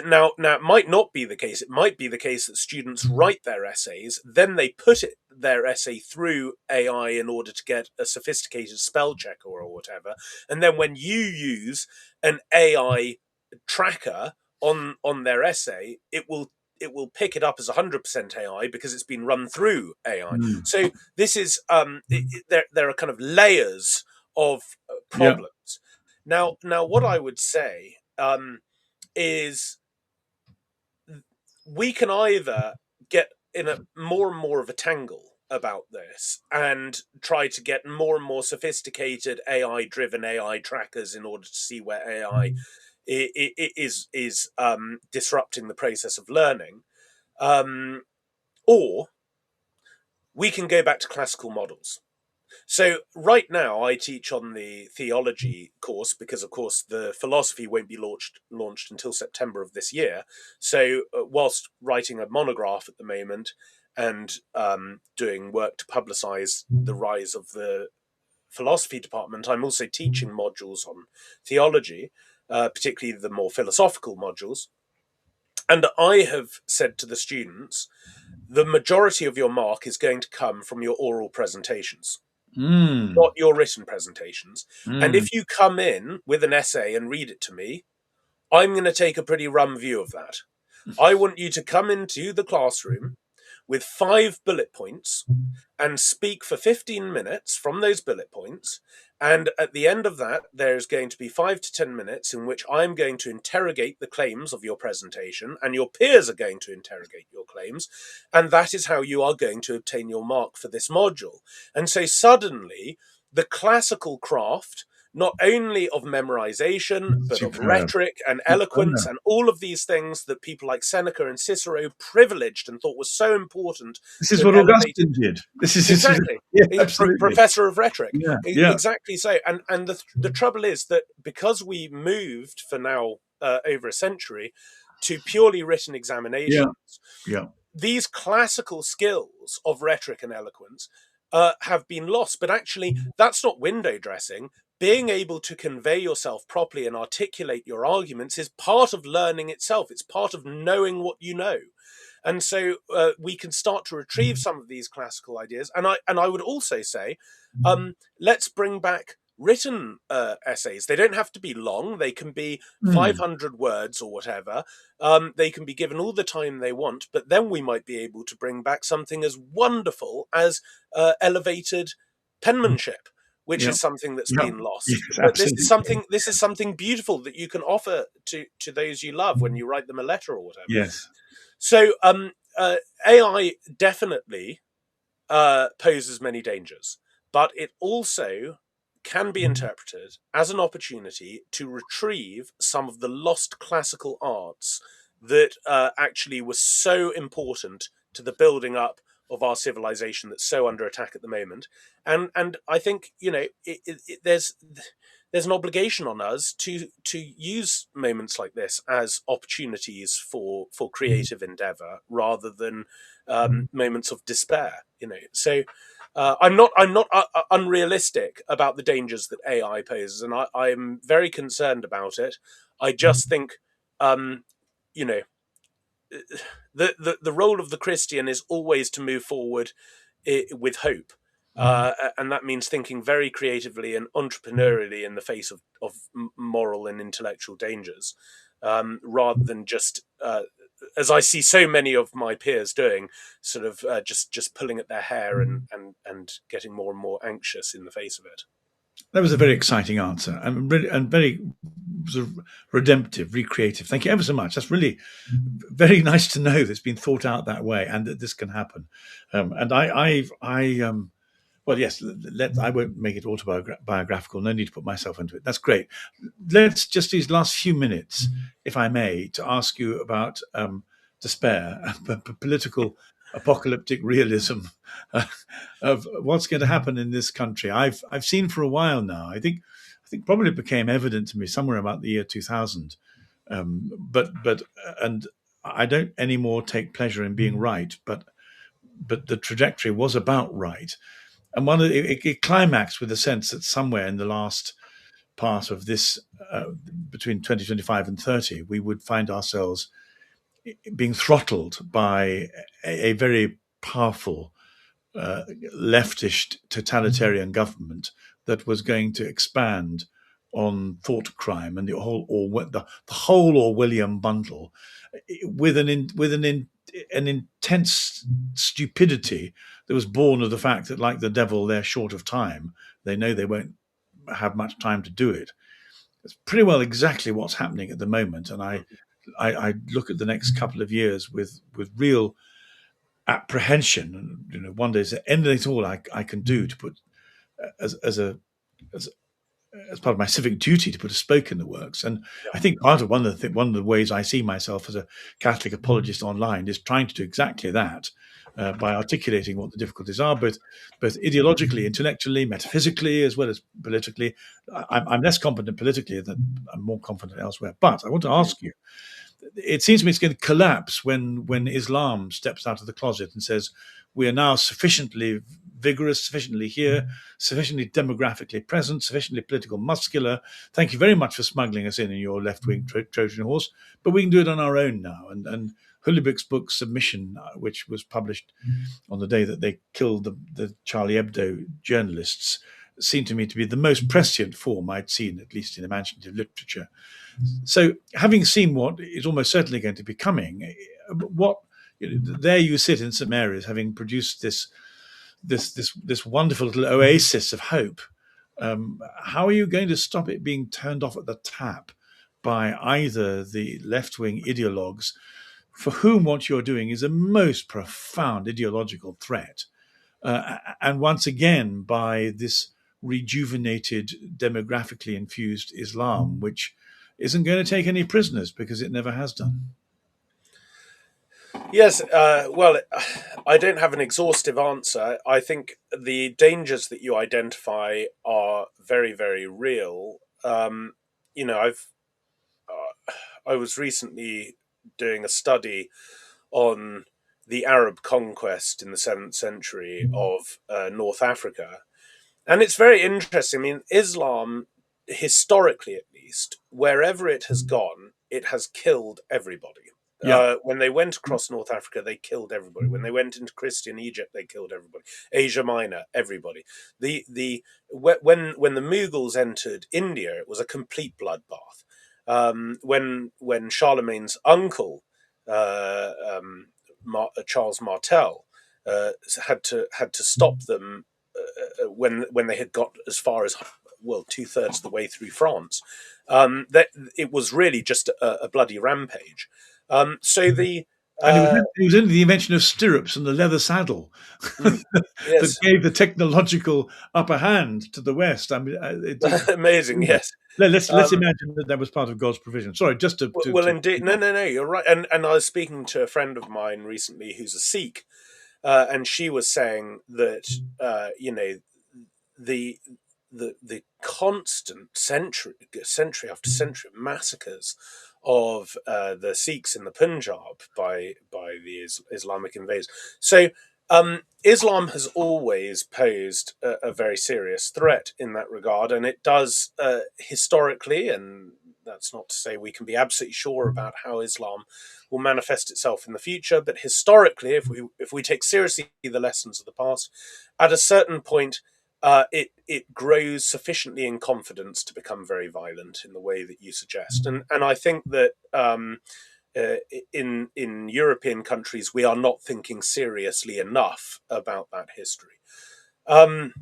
now it might not be the case. It might be the case that students write their essays, then they put their essay through AI in order to get a sophisticated spell checker or whatever, and then when you use an AI tracker on their essay, it will pick it up as 100% AI because it's been run through AI. Mm. So this is there are kind of layers of Yeah. problems. Now, what I would say is we can either get in a more and more of a tangle about this and try to get more and more sophisticated AI-driven AI trackers in order to see where AI is disrupting the process of learning, Or we can go back to classical models. So right now, I teach on the theology course because, of course, the philosophy won't be launched until September of this year. So, whilst writing a monograph at the moment and doing work to publicise the rise of the philosophy department, I'm also teaching modules on theology, particularly the more philosophical modules. And I have said to the students, the majority of your mark is going to come from your oral presentations, Mm, not your written presentations. And mm. if you come in with an essay and read it to me, I'm going to take a pretty rum view of that. I want you to come into the classroom with 5 bullet points and speak for 15 minutes from those bullet points. And at the end of that, there's going to be 5 to 10 minutes in which I'm going to interrogate the claims of your presentation, and your peers are going to interrogate your claims. And that is how you are going to obtain your mark for this module. And so suddenly, the classical craft, not only of memorization, but of Superb. rhetoric and Oh, eloquence no. and all of these things that people like Seneca and Cicero privileged and thought was so important This to is have what elevated. Augustine did. This is Exactly. yeah, absolutely. Professor of rhetoric. Yeah, yeah, Exactly so. And the trouble is that because we moved for now over a century to purely written yeah, examinations, yeah. these classical skills of rhetoric and eloquence have been lost. But actually, that's not window dressing. Being able to convey yourself properly and articulate your arguments is part of learning itself. It's part of knowing what you know. And so we can start to retrieve some of these classical ideas. And I would also say, let's bring back written essays. They don't have to be long. They can be Mm, 500 words or whatever. They can be given all the time they want. But then we might be able to bring back something as wonderful as elevated penmanship, which yeah, is something that's yeah. been lost. Yes, But this is absolutely. something beautiful that you can offer to those you love when you write them a letter or whatever. Yes. So AI definitely poses many dangers, but it also can be interpreted as an opportunity to retrieve some of the lost classical arts that actually were so important to the building up of our civilization that's so under attack at the moment. And I think there's an obligation on us to use moments like this as opportunities for creative endeavor rather than moments of despair. So I'm not unrealistic about the dangers that AI poses, and I'm very concerned about it. I just think, um, you know, the role of the Christian is always to move forward with hope. And that means thinking very creatively and entrepreneurially in the face of moral and intellectual dangers, rather than just, as I see so many of my peers doing, sort of just pulling at their hair and getting more and more anxious in the face of it. That was a very exciting answer and really, and very sort of redemptive, recreative. Thank you ever so much. That's really very nice to know that's been thought out that way and that this can happen. And well, yes, I won't make it autobiographical. No need to put myself into it. That's great. Let's just these last few minutes, if I may, to ask you about despair, political apocalyptic realism of what's going to happen in this country. I've seen for a while now. I think probably it became evident to me somewhere about the year 2000. But and I don't anymore take pleasure in being right, but the trajectory was about right. And it climaxed with the sense that somewhere in the last part of this, between 2025 and 30, we would find ourselves being throttled by a very powerful leftist totalitarian government that was going to expand on thought crime and the whole Orwellian bundle with an intense stupidity that was born of the fact that, like the devil, they're short of time. They know they won't have much time to do it. It's pretty well exactly what's happening at the moment, and I look at the next couple of years with real apprehension. And wonder is there anything at all I can do to put as a as as part of my civic duty to put a spoke in the works. And Yeah. I think part of one of the ways I see myself as a Catholic apologist online is trying to do exactly that. By articulating what the difficulties are, both ideologically, intellectually, metaphysically, as well as politically. I'm less competent politically than I'm more confident elsewhere. But I want to Mm. ask you, it seems to me it's going to collapse when Islam steps out of the closet and says we are now sufficiently vigorous, sufficiently here, sufficiently demographically present, sufficiently political muscular. Thank you very much for smuggling us in your left wing Trojan horse, but we can do it on our own now. And Hullebuck's book Submission, which was published on the day that they killed the Charlie Hebdo journalists, seemed to me to be the most prescient form I'd seen, at least in imaginative literature. So, having seen what is almost certainly going to be coming, what there you sit in St Mary's, having produced this wonderful little oasis of hope. How are you going to stop it being turned off at the tap by either the left wing ideologues, for whom what you're doing is a most profound ideological threat, and once again by this rejuvenated, demographically infused Islam, which isn't going to take any prisoners because it never has done? Yes, well, I don't have an exhaustive answer. I think the dangers that you identify are very, very real. You know, I was recently doing a study on the Arab conquest in the 7th century of North Africa, and it's very interesting. I mean, Islam, historically at least, wherever it has gone, it has killed everybody. Yeah. When they went across North Africa, they killed everybody. When they went into Christian Egypt, they killed everybody. Asia Minor, everybody. When the Mughals entered India, it was a complete bloodbath. When Charlemagne's uncle, uh, um, Charles Martel, had to stop them when they had got as far as, well, 2/3 of the way through France. That it was really just a bloody rampage. So the And uh, it was only the invention of stirrups and the leather saddle mm, that yes, gave the technological upper hand to the West. I mean, amazing, yes. let's Um, imagine that that was part of God's provision. Sorry, just well, to indeed, keep no, on. no, no, you're right. And I was speaking to a friend of mine recently who's a Sikh, and she was saying that the the constant century after century massacres of the Sikhs in the Punjab by the Islamic invaders. So Islam has always posed a very serious threat in that regard, and it does historically, and that's not to say we can be absolutely sure about how Islam will manifest itself in the future, but historically, if we take seriously the lessons of the past, at a certain point it grows sufficiently in confidence to become very violent in the way that you suggest, and I think that uh, in European countries we are not thinking seriously enough about that history. Um,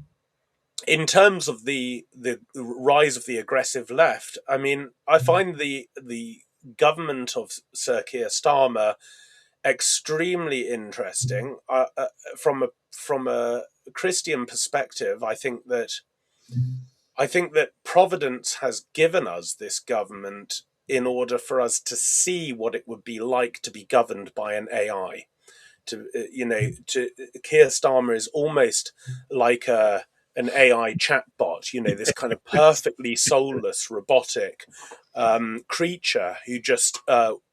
in terms of the rise of the aggressive left, I mean, I find the government of Sir Keir Starmer extremely interesting. From a Christian perspective, I think that Providence has given us this government in order for us to see what it would be like to be governed by an AI. To Keir Starmer is almost like an AI chatbot. This kind of perfectly soulless robotic creature who just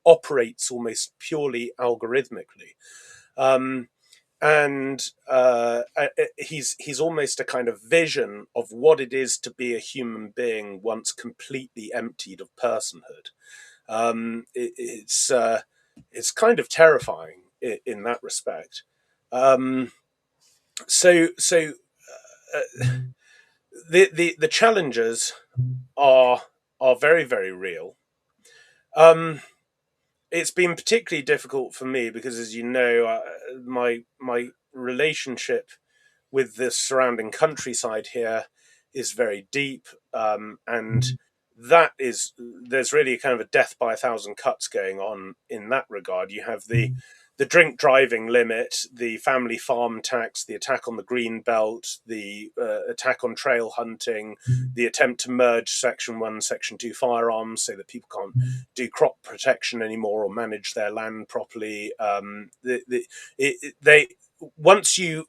operates almost purely algorithmically. Um, and he's almost a kind of vision of what it is to be a human being once completely emptied of personhood. It's kind of terrifying in that respect. Um, so the challenges are are very, very real. Um, it's been particularly difficult for me because, as you know, my relationship with the surrounding countryside here is very deep, and that is there's really kind of a death by a thousand cuts going on in that regard. You have the drink driving limit, the family farm tax, the attack on the green belt, the attack on trail hunting, the attempt to merge Section 1, Section 2 firearms so that people can't do crop protection anymore or manage their land properly. They once you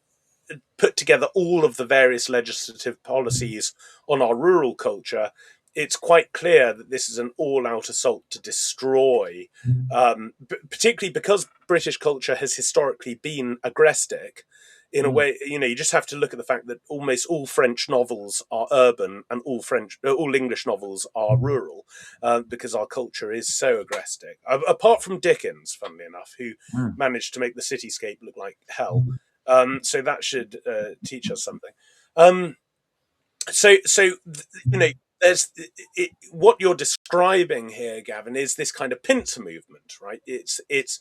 put together all of the various legislative policies on our rural culture, it's quite clear that this is an all-out assault to destroy, particularly because British culture has historically been agrestic. In a way, you just have to look at the fact that almost all French novels are urban and all English novels are rural, because our culture is so agrestic. Apart from Dickens, funnily enough, who Mm. managed to make the cityscape look like hell. So that should teach us something. Um, you know, there's what you're describing here, Gavin, is this kind of pincer movement, right? Yeah. It's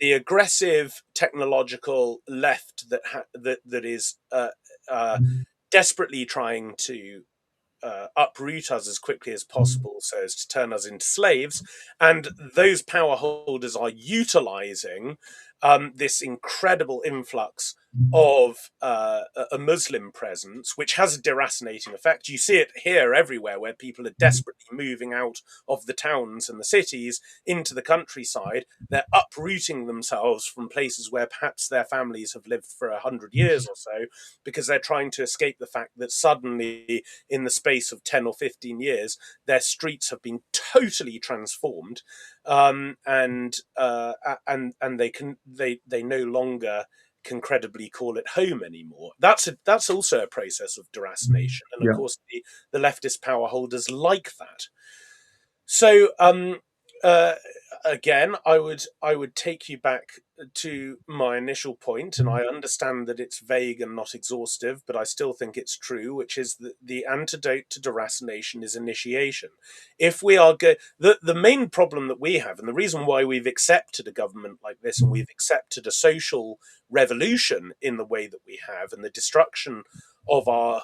the aggressive technological left that is desperately trying to uproot us as quickly as possible so as to turn us into slaves. And those power holders are utilizing this incredible influx of a Muslim presence, which has a deracinating effect. You see it here everywhere, where people are desperately moving out of the towns and the cities into the countryside. They're uprooting themselves from places where perhaps their families have lived for 100 years or so, because they're trying to escape the fact that suddenly, in the space of 10 or 15 years, their streets have been totally transformed, and they no longer can credibly call it home anymore. That's also a process of deracination, and of Yeah. course the leftist power holders like that. So again, I would take you back to my initial point, and I understand that it's vague and not exhaustive, but I still think it's true, which is that the antidote to deracination is initiation. If we are the main problem that we have, and the reason why we've accepted a government like this, and we've accepted a social revolution in the way that we have, and the destruction of our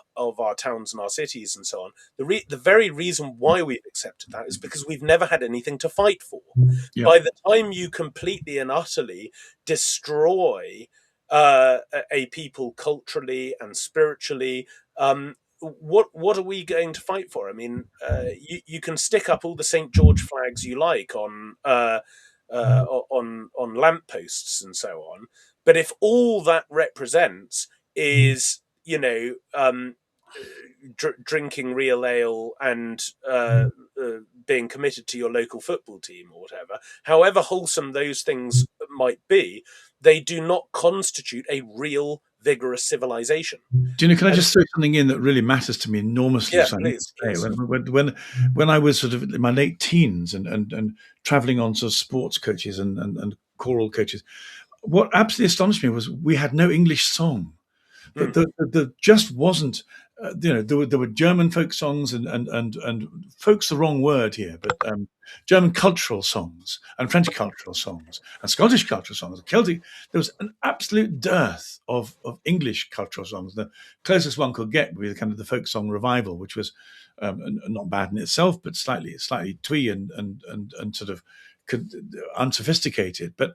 towns and our cities and so on, the very reason why we've accepted that is because we've never had anything to fight for. Yeah. By the time you completely and utterly destroy a people culturally and spiritually, what are we going to fight for? I mean, you can stick up all the St. George flags you like on lampposts and so on, but if all that represents is, drinking real ale and being committed to your local football team or whatever, however wholesome those things might be, they do not constitute a real vigorous civilization. Do you know? Can I And just throw something in that really matters to me enormously? yeah, So I need to please, say, please. when I was sort of in my late teens and traveling on sort of sports coaches and choral coaches, what absolutely astonished me was we had no English song. Mm. There just wasn't. There were German folk songs and folk's the wrong word here, but German cultural songs and French cultural songs and Scottish cultural songs, and Celtic. There was an absolute dearth of English cultural songs. The closest one could get would be kind of the folk song revival, which was not bad in itself, but slightly twee and sort of unsophisticated. But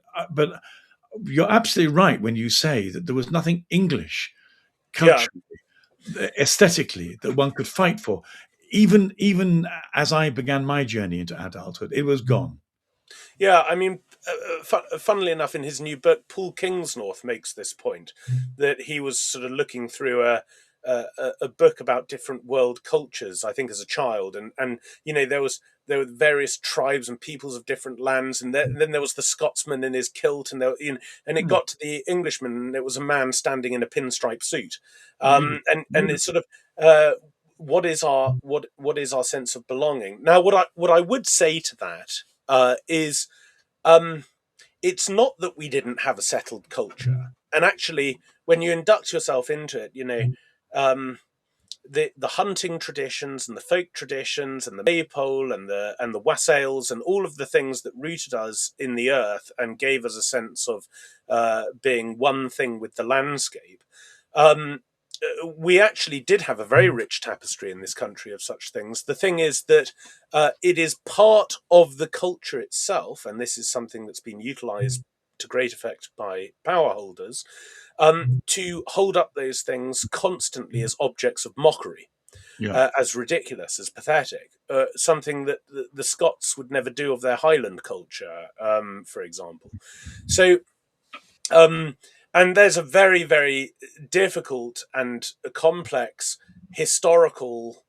you're absolutely right when you say that there was nothing English Yeah, culturally, aesthetically, that one could fight for. Even as I began my journey into adulthood, it was gone. yeah. I mean, funnily enough, in his new book, Paul Kingsnorth makes this point, that he was sort of looking through a book about different world cultures, I think, as a child, and there were various tribes and peoples of different lands, and then there was the Scotsman in his kilt, and it Mm, got to the Englishman, and it was a man standing in a pinstripe suit, indeed. and it's sort of. What is our sense of belonging now? What I would say to that is, um, it's not that we didn't have a settled culture. And actually, when you induct yourself into it, um, the hunting traditions and the folk traditions and the maypole and the wassails and all of the things that rooted us in the earth and gave us a sense of being one thing with the landscape. Um, we actually did have a very rich tapestry in this country of such things. The thing is that it is part of the culture itself, and this is something that's been utilized to great effect by power holders, to hold up those things constantly as objects of mockery, Yeah, as ridiculous, as pathetic, something that the Scots would never do of their Highland culture, for example. So, um, and there's a very, very difficult and complex historical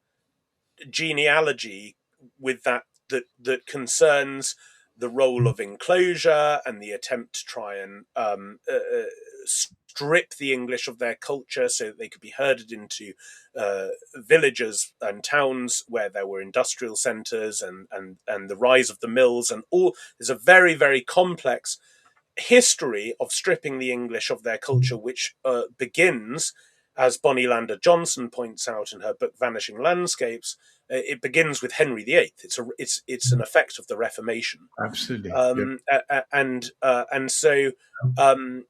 genealogy with that concerns the role of enclosure and the attempt to try and strip the English of their culture so that they could be herded into villages and towns where there were industrial centres, and the rise of the mills, and all. There's a very, very complex history of stripping the English of their culture, which begins, as Bonnie Lander Johnson points out in her book Vanishing Landscapes, it begins with Henry VIII. It's an effect of the Reformation, absolutely. Yeah. and so um,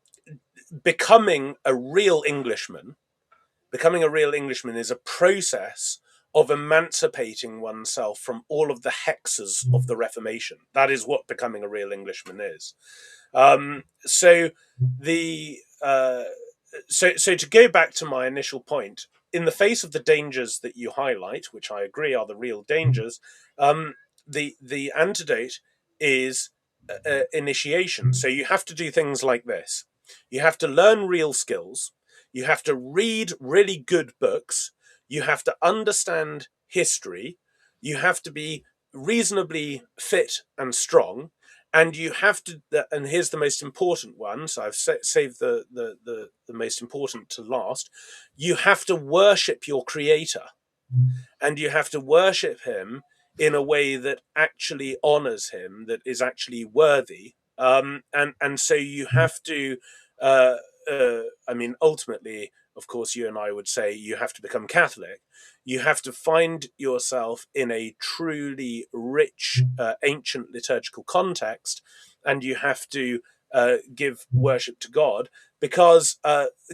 becoming a real Englishman, is a process of emancipating oneself from all of the hexes of the Reformation. That is what becoming a real Englishman is. So the so to go back to my initial point, in the face of the dangers that you highlight, which I agree are the real dangers, the antidote is initiation. So you have to do things like this. You have to learn real skills. You have to read really good books. You have to understand history. You have to be reasonably fit and strong, and you have to. And here's the most important one. So I've saved the most important to last. You have to worship your creator, and you have to worship him in a way that actually honors him, that is actually worthy. And so you have to. Uh, I mean, ultimately, of course, you and I would say you have to become Catholic. You have to find yourself in a truly rich, ancient liturgical context, and you have to give worship to God, because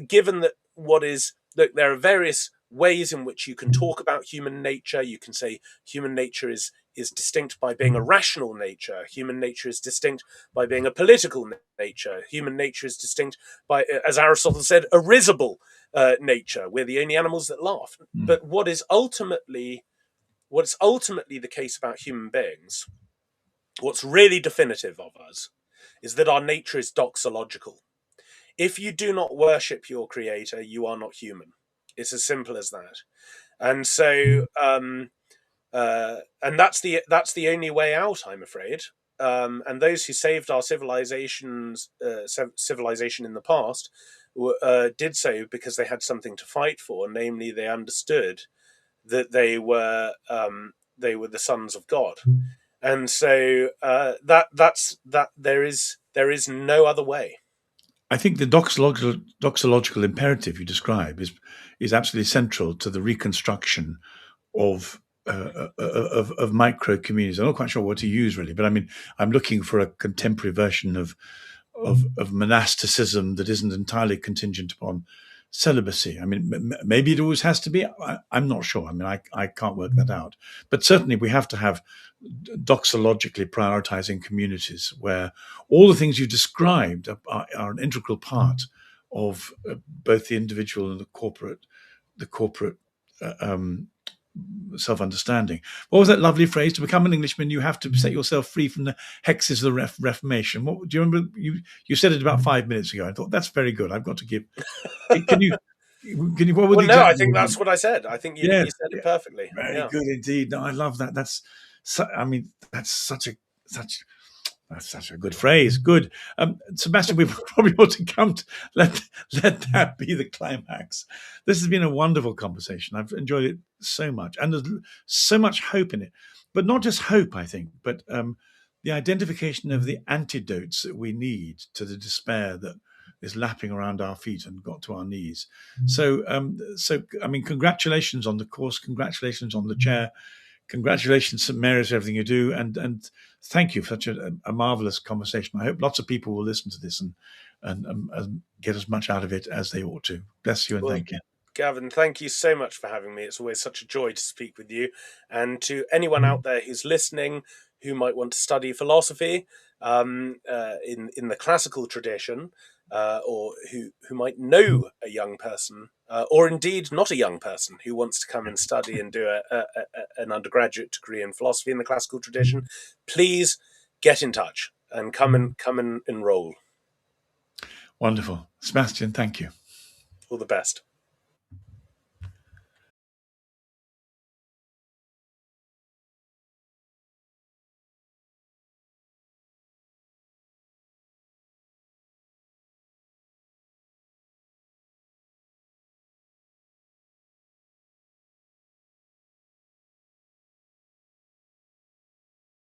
given that what is that there are various ways in which you can talk about human nature. You can say human nature is distinct by being a rational nature. Human nature is distinct by being a political nature. Human nature is distinct by, as Aristotle said, a risible nature. We're the only animals that laugh. Mm. But what's ultimately the case about human beings, what's really definitive of us, is that our nature is doxological. If you do not worship your creator, you are not human. It's as simple as that. And so, and that's the only way out, I'm afraid. And those who saved our civilization in the past did so because they had something to fight for. Namely, they understood that they were the sons of God, and so that's there is no other way. I think the doxological imperative you describe is absolutely central to the reconstruction of of micro communities. I'm not quite sure what to use really, but I mean, I'm looking for a contemporary version of monasticism that isn't entirely contingent upon celibacy. I mean, maybe it always has to be. I'm not sure. I mean, I can't work that out. But certainly, we have to have doxologically prioritizing communities where all the things you described are an integral part of both the individual and the corporate uh, um, self-understanding. What was that lovely phrase? To become an Englishman, you have to set yourself free from the hexes of the Reformation. What do you remember? You said it about 5 minutes ago. I thought that's very good. I've got to give. Can you? Can you? What were the Well, no, exact I think words? that's what I said. I think you Yes, said it yeah, perfectly. very Yeah. good indeed. No, I love that. I mean, that's such a good phrase. Good, Sebastian. We probably ought to come to let that be the climax. This has been a wonderful conversation. I've enjoyed it so much, and there's so much hope in it. But not just hope, I think, but the identification of the antidotes that we need to the despair that is lapping around our feet and got to our knees. So I mean, congratulations on the course. Congratulations on the chair. Congratulations, St. Mary's, for everything you do, and thank you for such a marvelous conversation. I hope lots of people will listen to this and get as much out of it as they ought to. Bless you and Well, thank you. Gavin, thank you so much for having me. It's always such a joy to speak with you. And to anyone out there who's listening who might want to study philosophy, in the classical tradition, or who might know a young person, or indeed not a young person who wants to come and study and do an undergraduate degree in philosophy in the classical tradition, please get in touch and come and enroll. Wonderful. Sebastian, thank you. All the best.